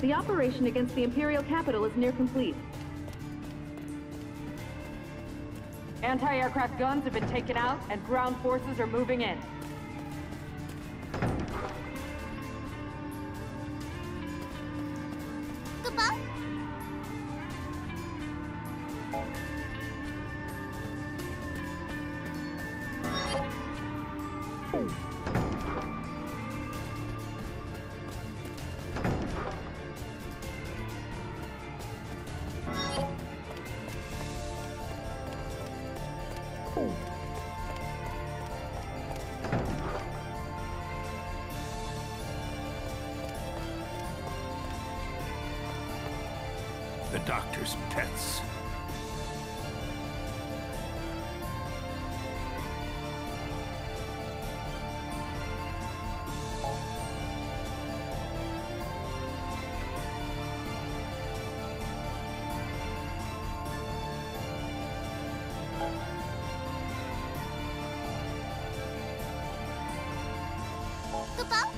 The operation against the Imperial capital is near complete. Anti-aircraft guns have been taken out, and ground forces are moving in. Goodbye. The doctor's pets. Goodbye.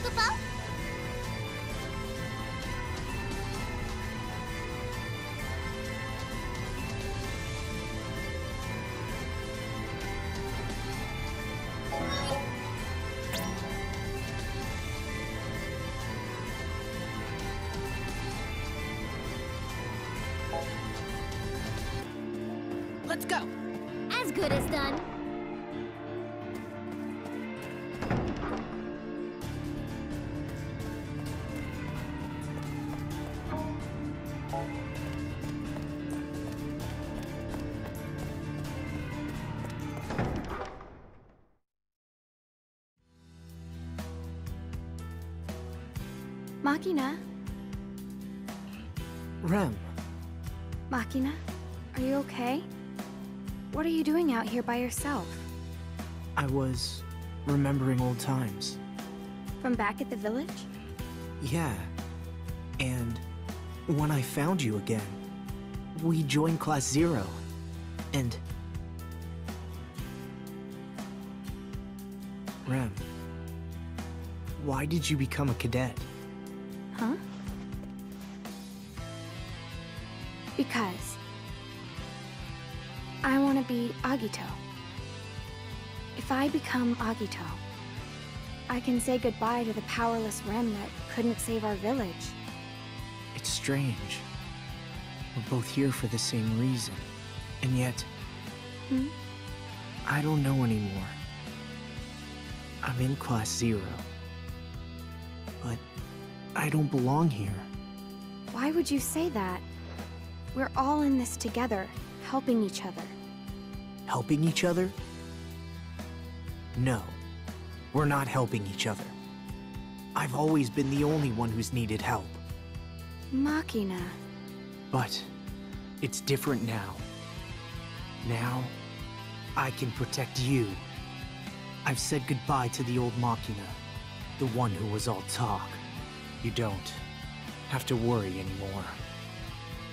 Goodbye. Let's go! As good as done. Machina? Rem, Machina? Are you okay? What are you doing out here by yourself? I was remembering old times. From back at the village? Yeah. And when I found you again, we joined Class Zero. And... Rem, why did you become a cadet? Huh? Because I want to be Agito. If I become Agito, I can say goodbye to the powerless Rem that couldn't save our village. It's strange. We're both here for the same reason. And yet... I don't know anymore. I'm in Class Zero. But I don't belong here. Why would you say that? We're all in this together, helping each other. Helping each other? No. We're not helping each other. I've always been the only one who's needed help. Machina. But it's different now. Now, I can protect you. I've said goodbye to the old Machina, the one who was all talk. You don't have to worry anymore.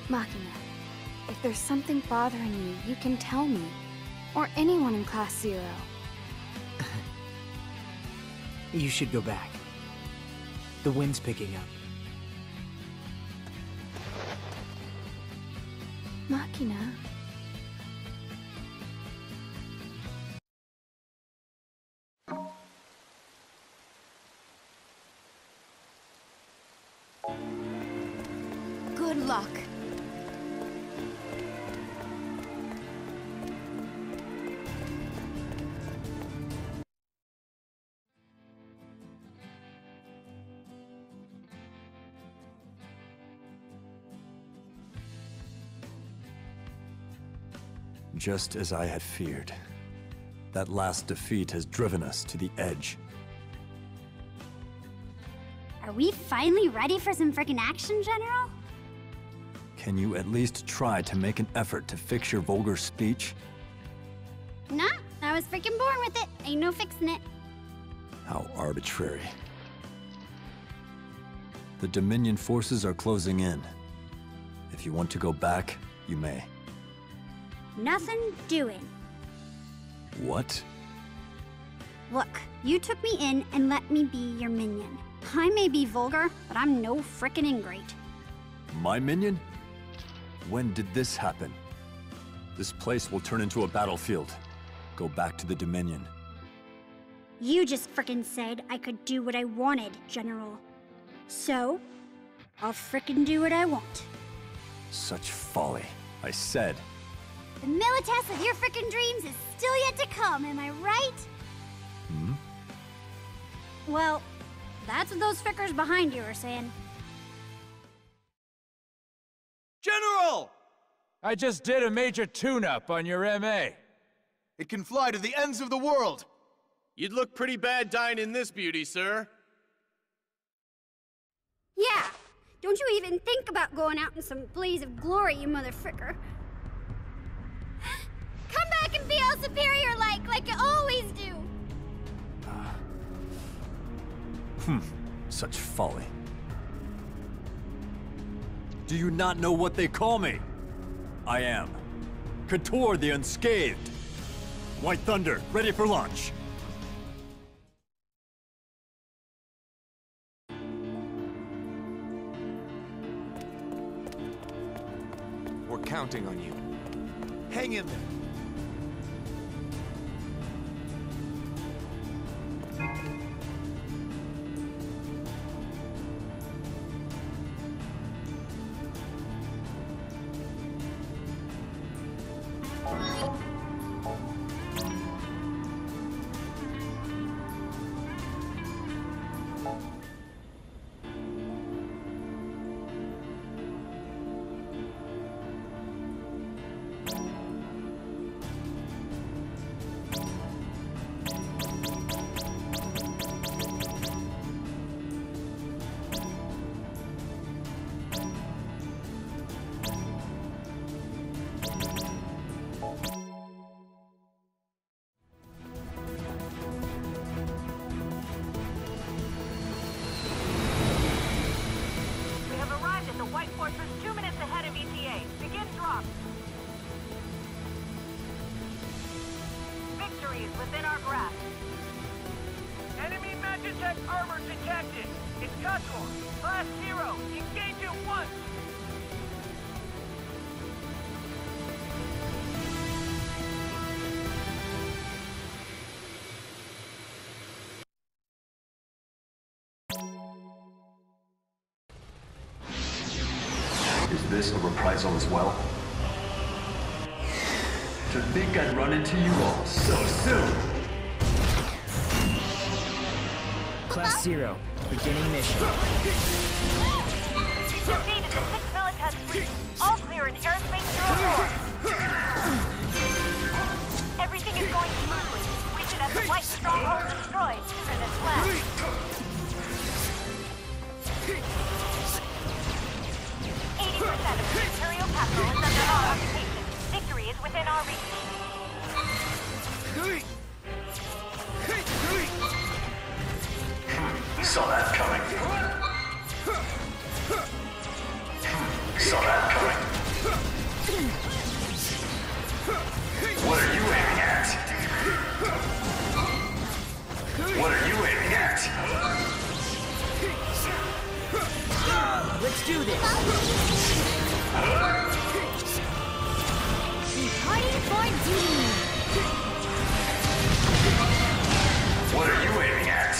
Machina, if there's something bothering you, you can tell me. Or anyone in Class Zero. You should go back. The wind's picking up. Machina. Good luck. Just as I had feared. That last defeat has driven us to the edge. Are we finally ready for some frickin' action, General? Can you at least try to make an effort to fix your vulgar speech? Nah, I was freaking born with it. Ain't no fixing it. How arbitrary. The Dominion forces are closing in. If you want to go back, you may. Nothing doing. What? Look, you took me in and let me be your minion. I may be vulgar, but I'm no frickin' ingrate. My minion? When did this happen? This place will turn into a battlefield. Go back to the Dominion. You just frickin' said I could do what I wanted, General. So, I'll frickin' do what I want. Such folly. I said. The Milites of your frickin' dreams is still yet to come, am I right? Hmm? Well, that's what those frickers behind you are saying. General! I just did a major tune-up on your MA. It can fly to the ends of the world. You'd look pretty bad dying in this beauty, sir. Yeah, don't you even think about going out in some blaze of glory, you mother fricker. Come back and be all superior like you always do. Such folly. Do you not know what they call me? I am Kator the Unscathed. White Thunder, ready for launch. We're counting on you. Hang in there. Within our grasp. Enemy Magitech armor detected. It's Kator. Class 0. Engage at once. Is this a reprisal as well? To think I'd run into you all so soon! Class 0, beginning mission. Defeated the 6 Milites fleet. All clear in airspace 04. Everything is going smoothly. We should have the White Stronghold destroyed sooner than planned. 80% of the Imperial capital is under our occupation. Victory is within our reach. Saw that coming. Saw that coming. What are you aiming at? What are you aiming at? Let's do this! Reporting for duty! What are you aiming at?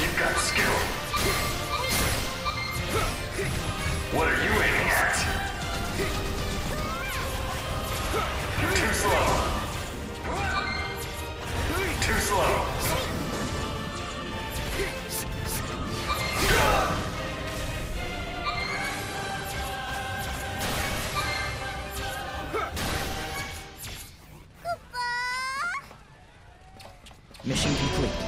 You've got skill. What are you aiming at? Too slow. Too slow. Mission complete.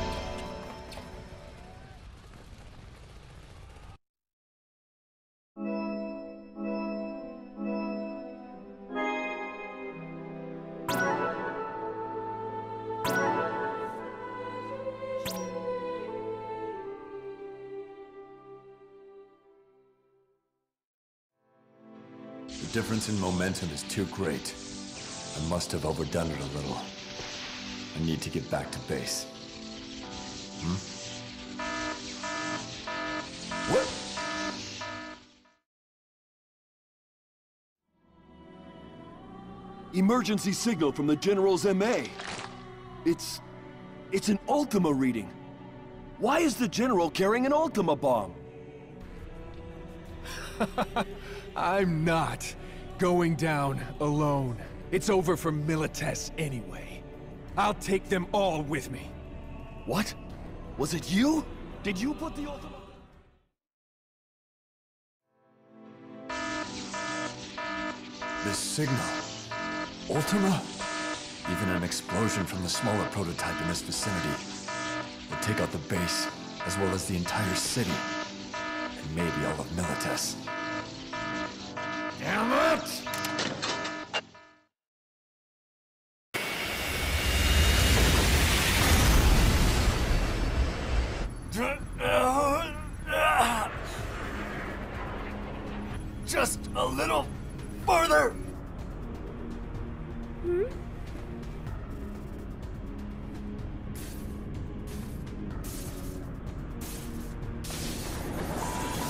difference in momentum is too great. I must have overdone it a little. I need to get back to base. What? Emergency signal from the General's MA. It's an Ultima reading. Why is the General carrying an Ultima bomb? I'm not going down alone. It's over for Milites anyway. I'll take them all with me. What? Was it you? Did you put the Ultima... This signal. Ultima? Even an explosion from the smaller prototype in this vicinity would take out the base, as well as the entire city. And maybe all of Milites. Damn it! Just a little farther!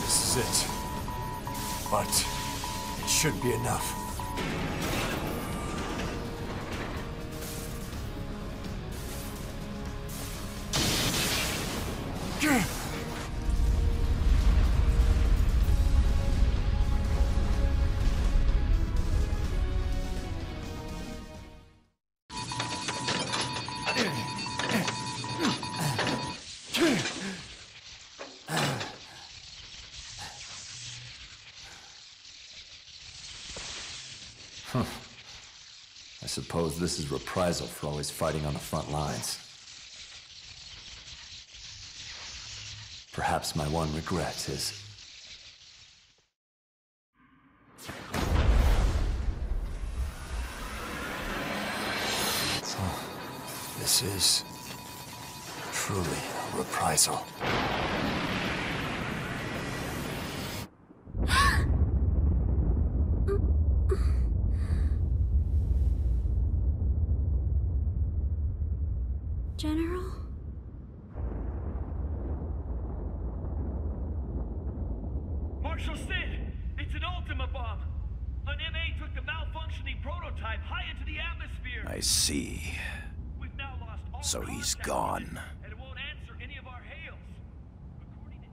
This is it. But it should be enough. I suppose this is reprisal for always fighting on the front lines. Perhaps my one regret is... This is... truly a reprisal. General? Marshal Sid, it's an Ultima bomb. An MA took the malfunctioning prototype high into the atmosphere. I see. We've now lost all So he's contact gone. with it, and it won't answer any of our hails. According to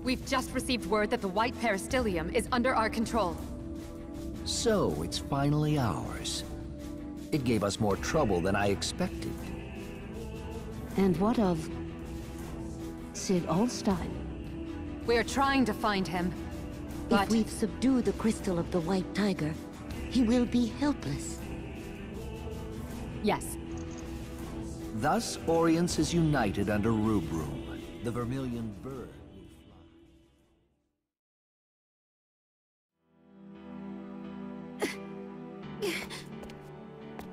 We've just received word that the White Peristilium is under our control. So, it's finally ours. It gave us more trouble than I expected. And what of Sid Alstein? We're trying to find him, but... If we've subdued the crystal of the White Tiger, he will be helpless. Yes. Thus, Orience is united under Rubrum, the Vermilion Bird.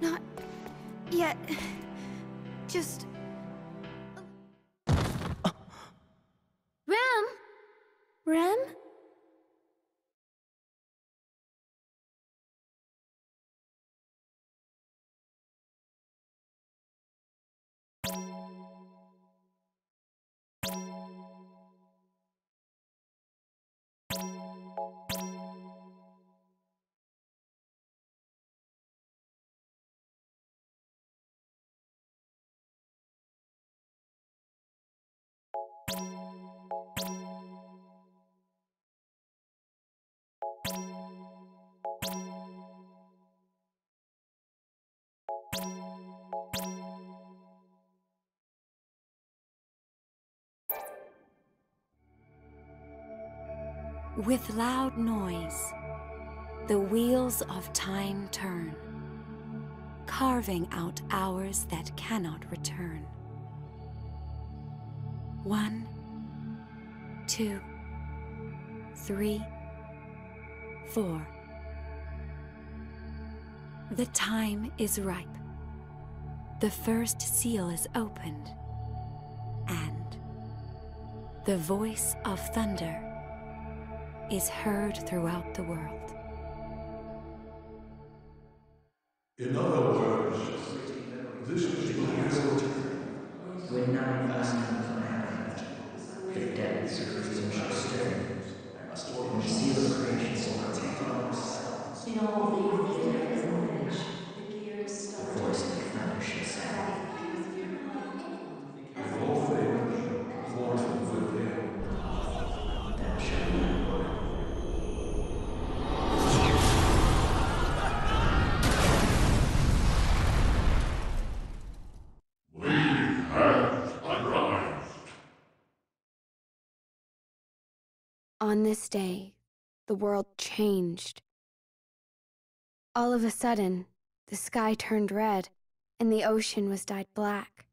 Not yet. Just... Rem? Rem? With loud noise, the wheels of time turn, carving out hours that cannot return. 1, 2, 3, 4. The time is ripe. The first seal is opened, and the voice of thunder is heard throughout the world. In other words, this is the real When none lasting from heaven, the depths of freedom shall stir, and the seal of creation will protect us. In all things that there is knowledge, the voice of the thunder shall sound. in all things, mortal will hear. Thou shalt know. On this day, the world changed. All of a sudden, the sky turned red, and the ocean was dyed black.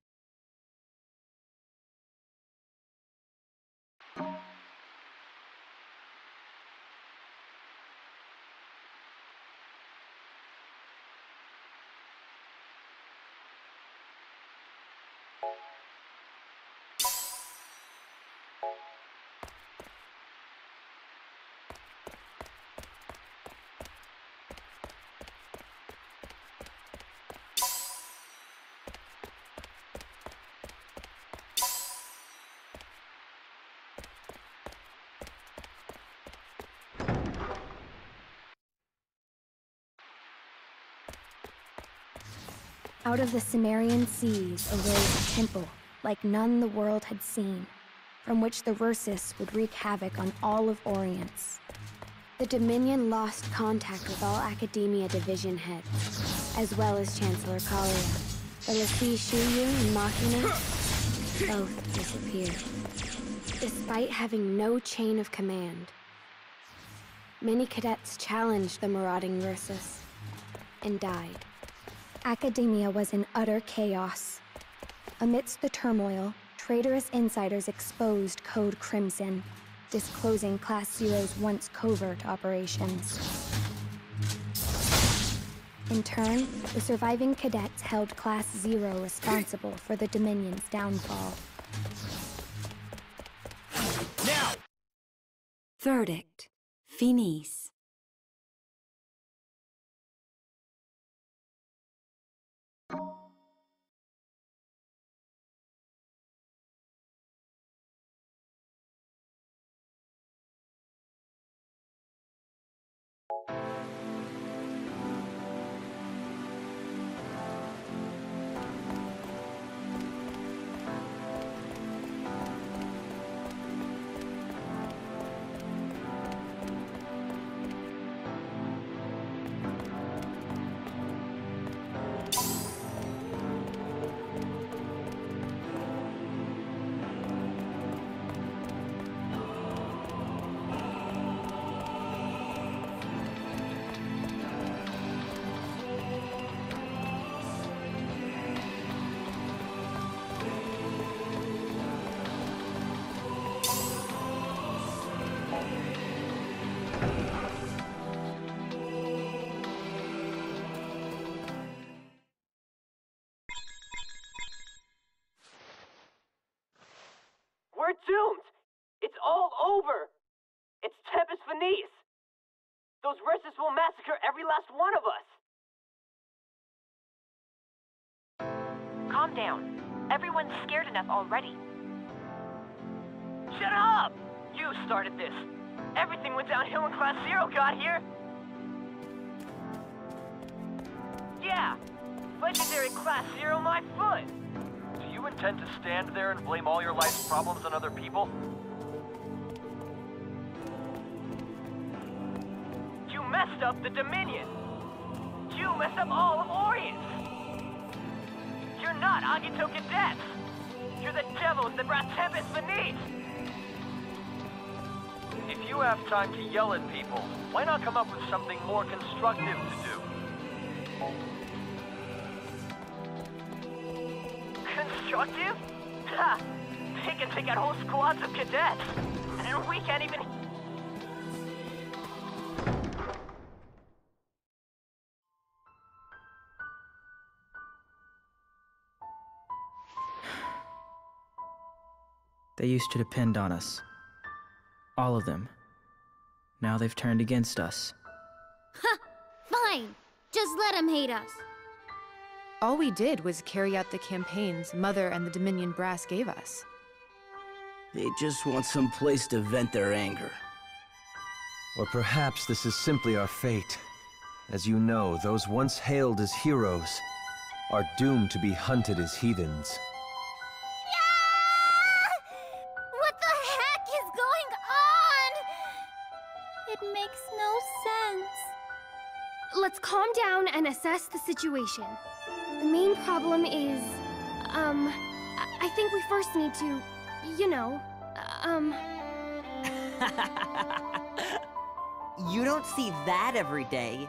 Out of the Cimmerian seas arose a temple like none the world had seen, from which the Versus would wreak havoc on all of Orience. The Dominion lost contact with all Academia division heads, as well as Chancellor Kalia. The l'Cie Shuyu and Machina both disappeared, despite having no chain of command. Many cadets challenged the marauding Versus and died. Academia was in utter chaos. Amidst the turmoil, traitorous insiders exposed Code Crimson, disclosing Class Zero's once covert operations. In turn, the surviving cadets held Class Zero responsible for the Dominion's downfall. Now! Verdict. Finis. We're doomed! It's all over! It's Tempest Finis! Those Versus will massacre every last one of us! Calm down. Everyone's scared enough already. Shut up! You started this! Everything went downhill when Class Zero got here! Yeah! Legendary Class Zero my foot! Do you intend to stand there and blame all your life's problems on other people? You messed up the Dominion! You messed up all of Orience! You're not Agito cadets! You're the devils that brought Tempest Finis! If you have time to yell at people, why not come up with something more constructive to do? Constructive? Ha! They can take out whole squads of cadets! And we can't even... They used to depend on us. All of them. Now they've turned against us. Ha! Fine! Just let them hate us. All we did was carry out the campaigns Mother and the Dominion brass gave us. They just want some place to vent their anger. Or perhaps this is simply our fate. As you know, those once hailed as heroes are doomed to be hunted as heathens. What the heck is going on? It makes no sense. Let's calm down and assess the situation. The main problem is, I think we first need to, you know, You don't see that every day.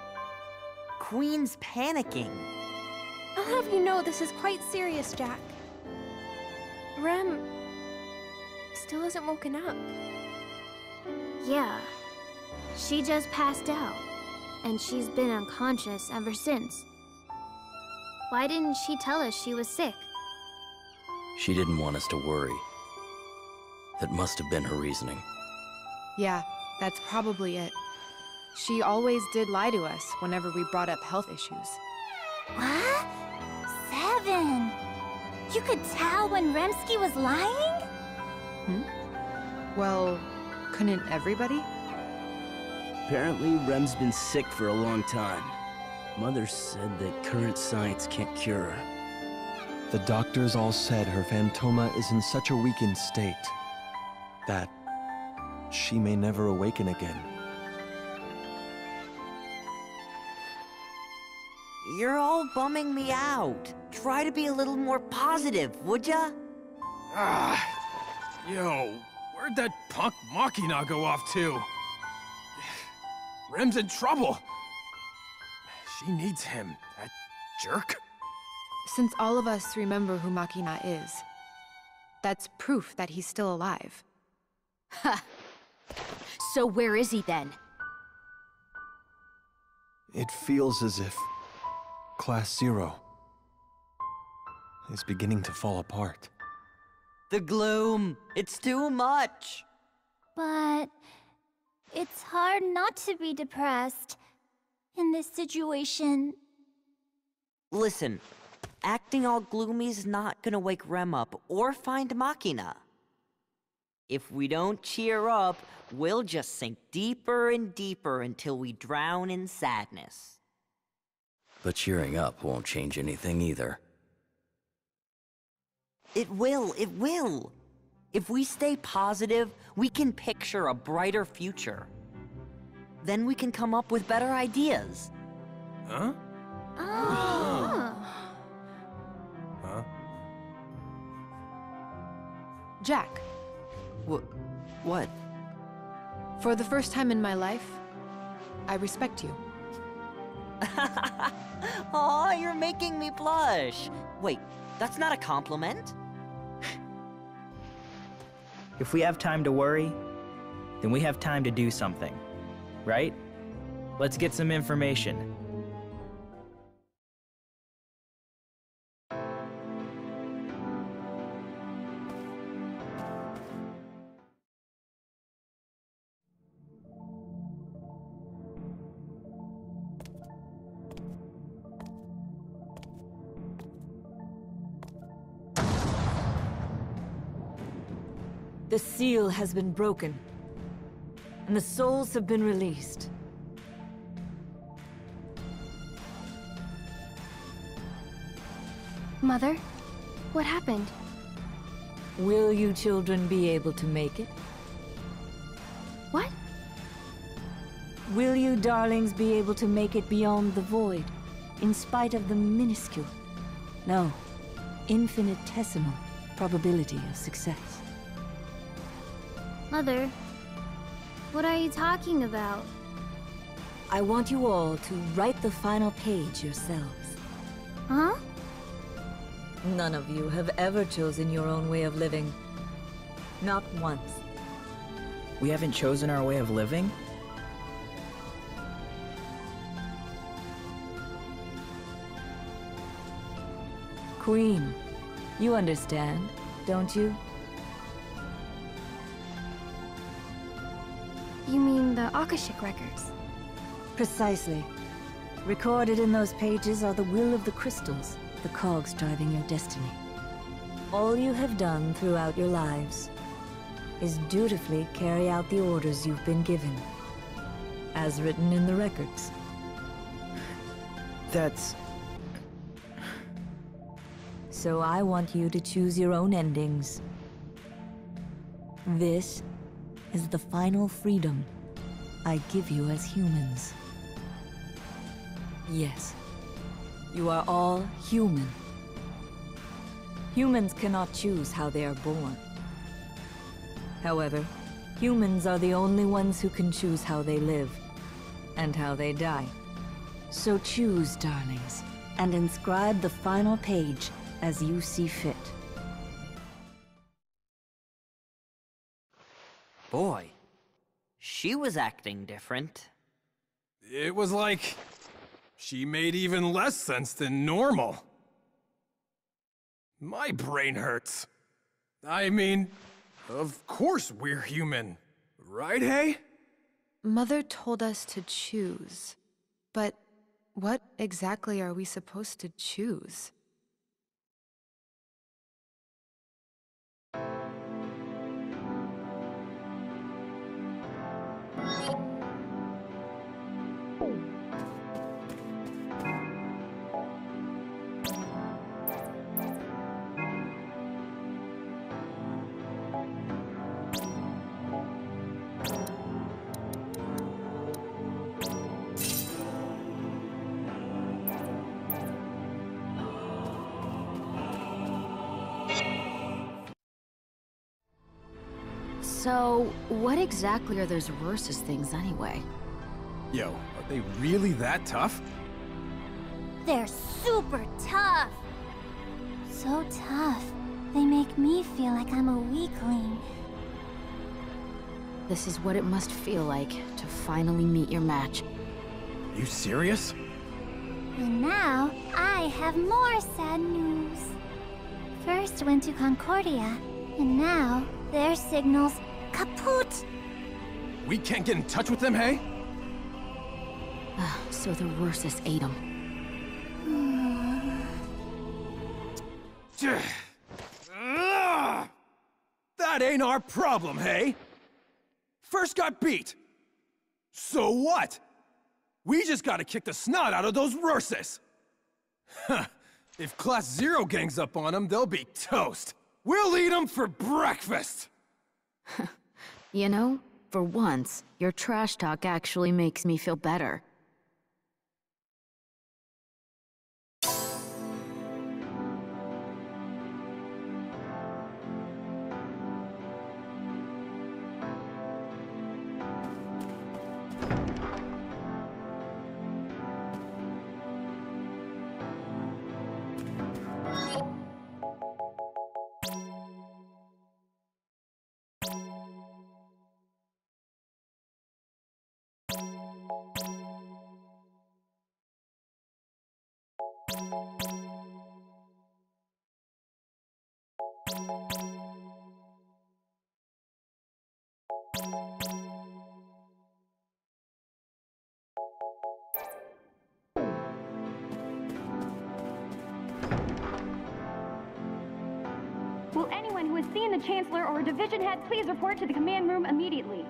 Queen's panicking. I'll have you know this is quite serious, Jack. Rem still hasn't woken up. Yeah. She just passed out, and she's been unconscious ever since. Why didn't she tell us she was sick? She didn't want us to worry. That must have been her reasoning. Yeah, that's probably it. She always did lie to us whenever we brought up health issues. What? 7! You could tell when Remsky was lying? Well, couldn't everybody? Apparently, Rem's been sick for a long time. Mother said that current science can't cure her. The doctors all said her Phantoma is in such a weakened state that she may never awaken again. You're all bumming me out. Try to be a little more positive, would ya? Yo, where'd that punk Machina go off to? Rem's in trouble. She needs him, that jerk. Since all of us remember who Machina is, that's proof that he's still alive. Ha! So where is he then? It feels as if Class Zero is beginning to fall apart. The gloom! It's too much! But it's hard not to be depressed in this situation. Listen, acting all gloomy's not gonna wake Rem up or find Machina. If we don't cheer up, we'll just sink deeper and deeper until we drown in sadness. But cheering up won't change anything either. It will, it will! If we stay positive, we can picture a brighter future. Then we can come up with better ideas. Huh? Oh. Huh? Jack. What? For the first time in my life, I respect you. Aw, you're making me blush. Wait, that's not a compliment? If we have time to worry, then we have time to do something, right? Let's get some information. The seal has been broken, and the souls have been released. Mother, what happened? Will you children be able to make it? What? Will you darlings be able to make it beyond the void, in spite of the minuscule, no, infinitesimal probability of success? Mother, what are you talking about? I want you all to write the final page yourselves. Huh? None of you have ever chosen your own way of living. Not once. We haven't chosen our way of living? Queen, you understand, don't you? You mean the Akashic records? Precisely. Recorded in those pages are the will of the crystals, the cogs driving your destiny. All you have done throughout your lives is dutifully carry out the orders you've been given, as written in the records. That's... So I want you to choose your own endings. This is the final freedom I give you as humans. Yes, you are all human. Humans cannot choose how they are born. However, humans are the only ones who can choose how they live and how they die. So choose, darlings, and inscribe the final page as you see fit. Boy, she was acting different. It was like... she made even less sense than normal. My brain hurts. I mean, of course we're human. Right, hey? Mother told us to choose. But what exactly are we supposed to choose? So, what exactly are those Versus things anyway? Yo, are they really that tough? They're super tough. So tough, they make me feel like I'm a weakling. This is what it must feel like to finally meet your match. Are you serious? And now, I have more sad news. First went to Concordia, and now their signal's kaput! We can't get in touch with them, hey? So the Versus ate them. That ain't our problem, hey? First got beat. So what? We just gotta kick the snot out of those Versus. Huh. If Class Zero gangs up on them, they'll be toast. We'll eat them for breakfast! You know, for once, your trash talk actually makes me feel better. Will anyone who has seen the Chancellor or a division head please report to the command room immediately?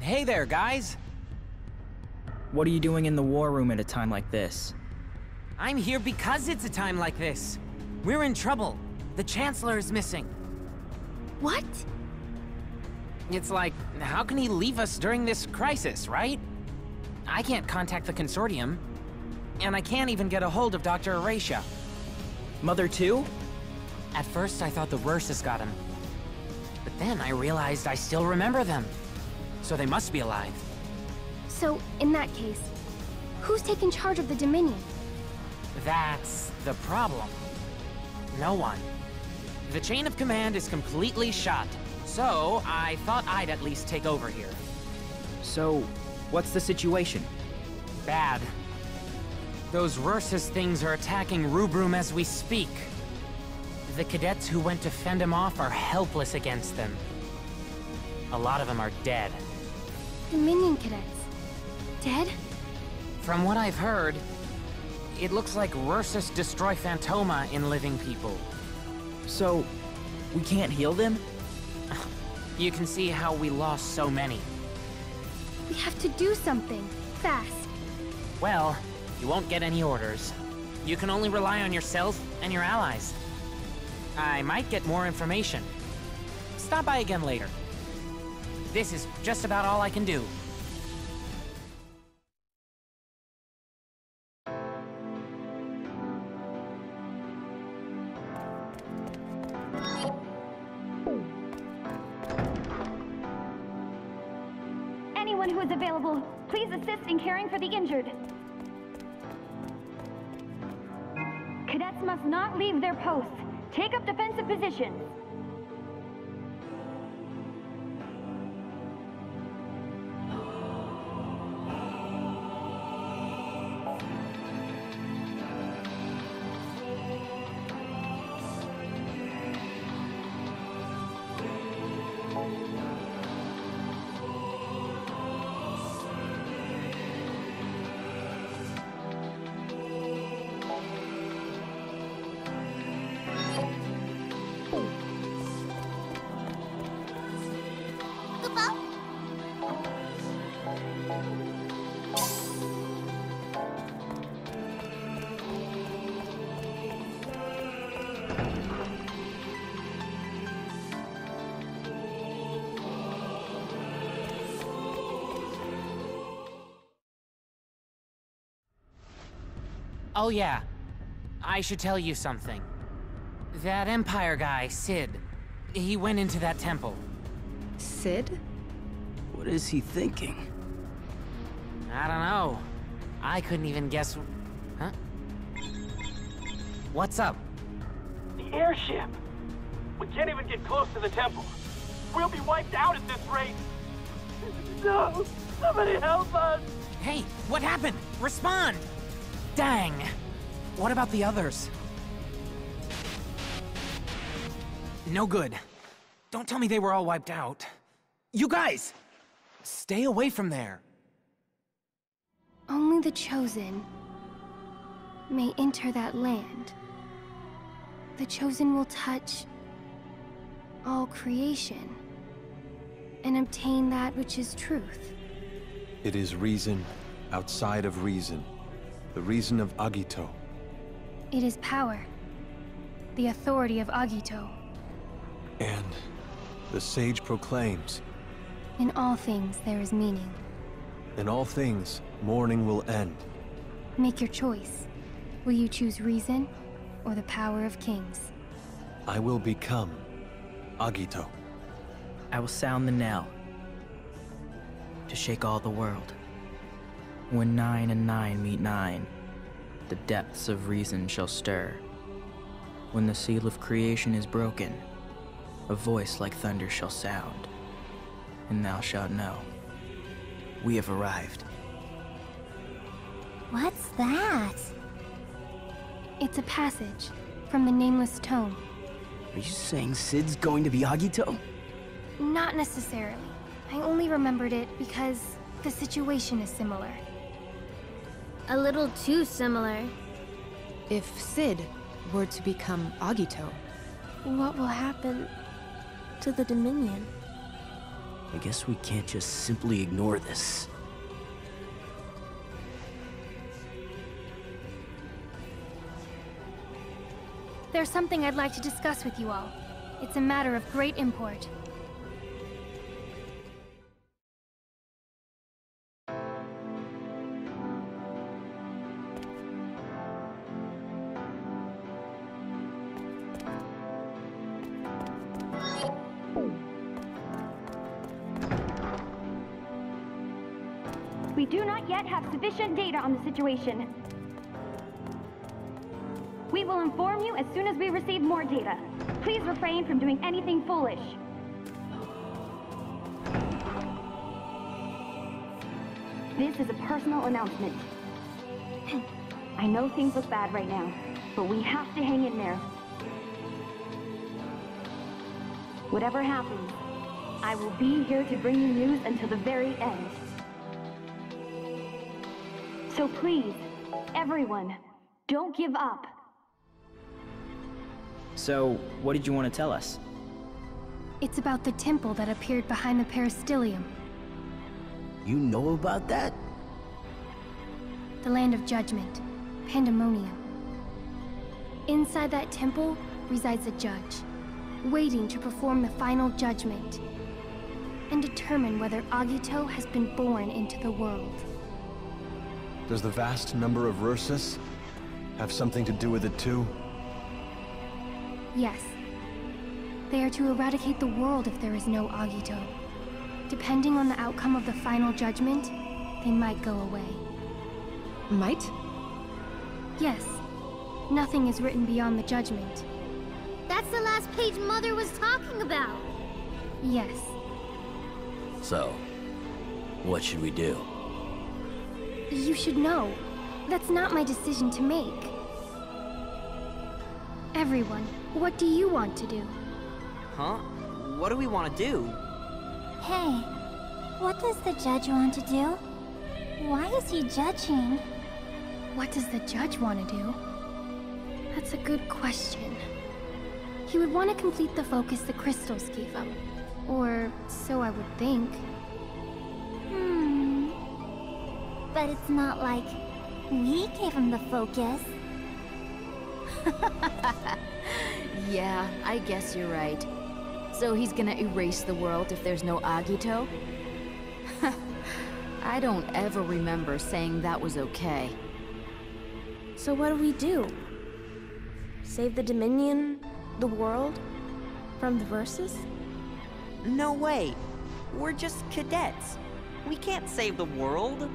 Hey there, guys! What are you doing in the war room at a time like this? I'm here because it's a time like this. We're in trouble. The Chancellor is missing. What? It's like, how can he leave us during this crisis, right? I can't contact the Consortium. And I can't even get a hold of Dr. Eratia. Mother too? At first I thought the Ursus got him. But then I realized I still remember them. So they must be alive. So, in that case, who's taking charge of the Dominion? That's the problem. No one. The chain of command is completely shot. So, I thought I'd at least take over here. So, what's the situation? Bad. Those Ursus things are attacking Rubrum as we speak. The cadets who went to fend them off are helpless against them. A lot of them are dead. Dominion cadets? Dead? From what I've heard, it looks like Ursus destroy Phantoma in living people. So, we can't heal them? You can see how we lost so many. We have to do something, fast. Well, you won't get any orders. You can only rely on yourself and your allies. I might get more information. Stop by again later. This is just about all I can do. Anyone who is available, please assist in caring for the injured. Cadets must not leave their posts. Take up defensive positions. Oh yeah, I should tell you something. That Empire guy, Sid, he went into that temple. Sid? What is he thinking? I don't know. I couldn't even guess. Huh? What's up? The airship! We can't even get close to the temple. We'll be wiped out at this rate. No! Somebody help us! Hey, what happened? Respond! Dang! What about the others? No good. Don't tell me they were all wiped out. You guys! Stay away from there. Only the Chosen may enter that land. The Chosen will touch all creation and obtain that which is truth. It is reason outside of reason. The reason of Agito. It is power. The authority of Agito. And the sage proclaims, In all things there is meaning. in all things, mourning will end. Make your choice. Will you choose reason or the power of kings? I will become Agito. I will sound the knell to shake all the world. When 9 and 9 meet 9, the depths of reason shall stir. When the seal of creation is broken, a voice like thunder shall sound, and thou shalt know. We have arrived. What's that? It's a passage from the Nameless Tome. Are you saying Sid's going to be Agito? Not necessarily. I only remembered it because the situation is similar. A little too similar. If Sid were to become Agito, what will happen to the Dominion? I guess we can't just simply ignore this. There's something I'd like to discuss with you all. It's a matter of great import. We do not yet have sufficient data on the situation. We will inform you as soon as we receive more data. Please refrain from doing anything foolish. This is a personal announcement. I know things look bad right now, but we have to hang in there. Whatever happens, I will be here to bring you news until the very end. So please, everyone, don't give up. So, what did you want to tell us? It's about the temple that appeared behind the peristilium. You know about that? The land of judgment, Pandemonium. Inside that temple resides a judge, waiting to perform the final judgment and determine whether Agito has been born into the world. Does the vast number of Ursus have something to do with it too? Yes. They are to eradicate the world if there is no Agito. Depending on the outcome of the final judgment, they might go away. Might? Yes. Nothing is written beyond the judgment. That's the last page Mother was talking about. Yes. So, what should we do? You should know. That's not my decision to make. Everyone, what do you want to do? Huh? What do we want to do? Hey, what does the judge want to do? Why is he judging? What does the judge want to do? That's a good question. He would want to complete the focus the crystals gave him. Or so I would think. But it's not like we gave him the focus. Yeah, I guess you're right. So he's gonna erase the world if there's no Agito? I don't ever remember saying that was okay. So what do we do? Save the Dominion, the world, from the Versus? No way. We're just cadets. We can't save the world.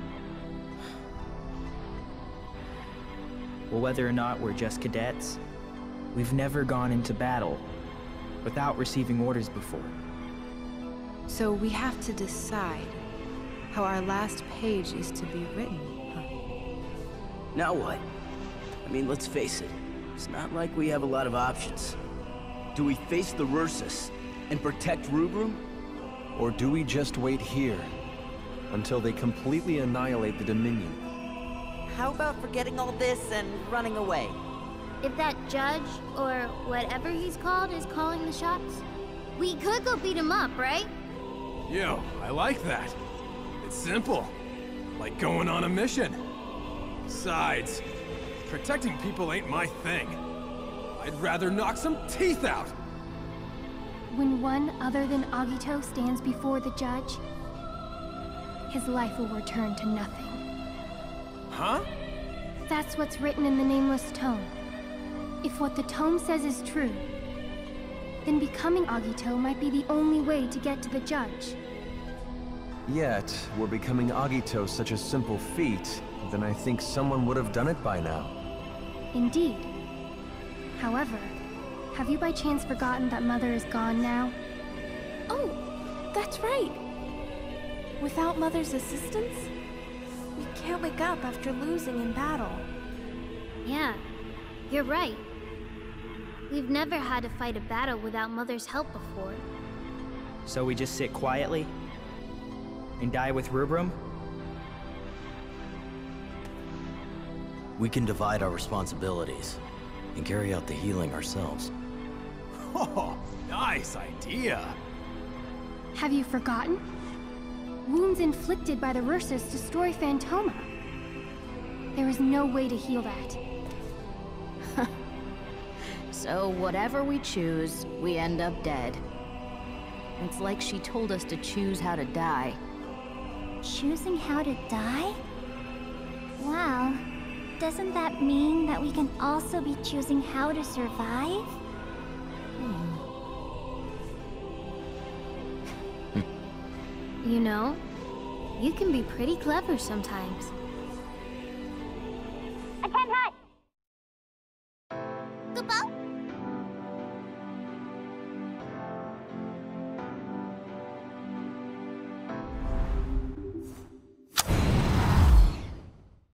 Well, whether or not we're just cadets, we've never gone into battle without receiving orders before. So we have to decide how our last page is to be written, huh? Now what? I mean, let's face it. It's not like we have a lot of options. Do we face the Ursus and protect Rubrum? Or do we just wait here until they completely annihilate the Dominion? How about forgetting all this and running away? If that judge, or whatever he's called, is calling the shots, we could go beat him up, right? Yo, I like that. It's simple. Like going on a mission. Besides, protecting people ain't my thing. I'd rather knock some teeth out. When one other than Agito stands before the judge, his life will return to nothing. Huh? That's what's written in the Nameless Tome. If what the tome says is true, then becoming Agito might be the only way to get to the judge. Yet, were becoming Agito such a simple feat, then I think someone would have done it by now. Indeed. However, have you by chance forgotten that Mother is gone now? Oh, that's right. Without Mother's assistance, we can't wake up after losing in battle. Yeah, you're right. We've never had to fight a battle without Mother's help before. So we just sit quietly? And die with Rubrum? We can divide our responsibilities and carry out the healing ourselves. Oh, nice idea. Have you forgotten? Wounds inflicted by the Ursus destroy Phantoma. There is no way to heal that. So whatever we choose, we end up dead. It's like she told us to choose how to die. Choosing how to die? Wow. Doesn't that mean that we can also be choosing how to survive? You know, you can be pretty clever sometimes. Attend high!